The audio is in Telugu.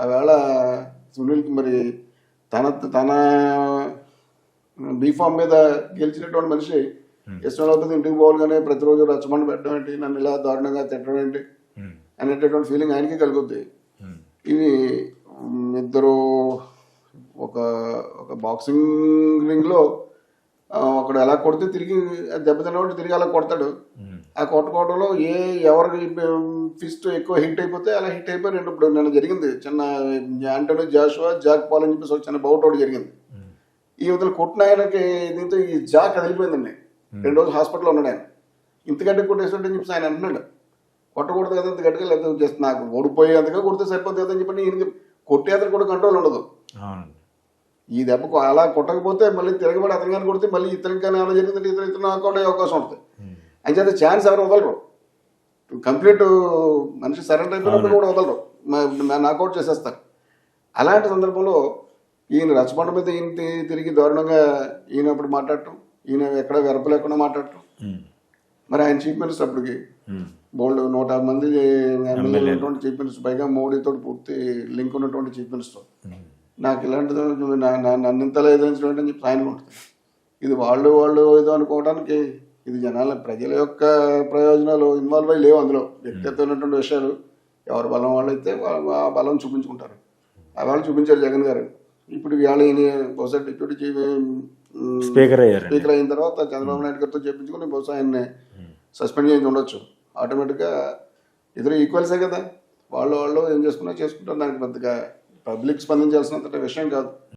ఆవేళ సునీల్కి మరి తన తన బీఫామ్ మీద గెలిచినటువంటి మనిషి ఇష్టం అవుతుంది ఇంటికి పోవాలని ప్రతిరోజు రచ్చబండ పెట్టడం ఏంటి, నన్ను ఇలా దారుణంగా తిట్టడం ఏంటి అనేటటువంటి ఫీలింగ్ ఆయనకి కలుగుద్ది. ఇవి ఇద్దరు ఒక ఒక బాక్సింగ్ రింగ్లో ఒకడు ఎలా కొడితే తిరిగి దెబ్బతిన్నవాడు తిరిగి అలా కొడతాడు. ఆ కొట్టుకోవడంలో ఎవరికి ఫిస్ట్ ఎక్కువ హిట్ అయిపోతే అలా హిట్ అయిపోయి ఇప్పుడు నేను జరిగింది చిన్న యాంటోనీ జాషువా జాక్ పాల్ అని చెప్పేసి ఒక చిన్న బౌట్ ఒకటి జరిగింది. ఈ వదిలి కొట్టిన ఆయనకి దీంతో ఈ జాక్ కదిలిపోయిందండి. 2 రోజులు హాస్పిటల్లో ఉన్నాడు ఆయన. ఇంతకంటే కొట్టేసినట్టు చెప్పేసి ఆయన అంటున్నాడు, కొట్టకూడదు కదా ఇంత గట్టిగా, లేదా జస్ట్ నాకు ఓడిపోయేంతగా కొడితే సరిపోతుంది కదా అని చెప్పి ఈయనకి కొట్టే అతను కూడా కంట్రోల్ ఉండదు. ఈ దెబ్బకు అలా కొట్టకపోతే మళ్ళీ తిరగబడి అతను కానీ కొడితే మళ్ళీ ఇతనికి కానీ ఏమైనా జరిగిందంటే ఇతను నాకౌట్ అయ్యే అవకాశం ఉంటుంది. అంచేత ఛాన్స్ ఎవరు వదలరు, కంప్లీట్ మనిషి సరెండర్ అయిపోయినప్పుడు కూడా వదలరు, నాకౌట్ చేసేస్తారు. అలాంటి సందర్భంలో ఈయన రచ్చబండ మీద ఈయన తిరిగి దారుణంగా ఈయన అప్పుడు మాట్లాడటం, ఈయన ఎక్కడ వెరప లేకుండా మాట్లాడటం. మరి ఆయన చీఫ్ మినిస్టర్ అప్పటికి బోల్డ్ 150 మంది ఎమ్మెల్యేలు ఉన్నటువంటి చీఫ్ మినిస్టర్, పైగా మోడీతో పూర్తి లింక్ ఉన్నటువంటి చీఫ్ మినిస్టర్. నాకు ఇలాంటిది నన్ను ఇంతలో ఎదిరించడం అని చెప్పి ఆయన ఉంటుంది. ఇది వాళ్ళు ఏదో అనుకోవడానికి ఇది జనాల ప్రజల యొక్క ప్రయోజనాలు ఇన్వాల్వ్ అయ్యి లేవు అందులో. వ్యక్తిగతమైనటువంటి విషయాలు ఎవరి బలం వాళ్ళు అయితే ఆ బలం చూపించుకుంటారు. ఆ వాళ్ళు చూపించారు జగన్ గారు. ఇప్పుడు ఇవాళ బహుశా డిప్యూటీ చీఫ్ స్పీకర్ అయిన తర్వాత చంద్రబాబు నాయుడు గారితో చెప్పించుకుని బహుశా ఆయన్ని సస్పెండ్ చేసి ఉండొచ్చు. ఆటోమేటిక్గా ఇద్దరు ఈక్వల్సే కదా, వాళ్ళు ఏం చేసుకున్నా చేసుకుంటారు. దానికి పెద్దగా పబ్లిక్ స్పందించాల్సినంత విషయం కాదు.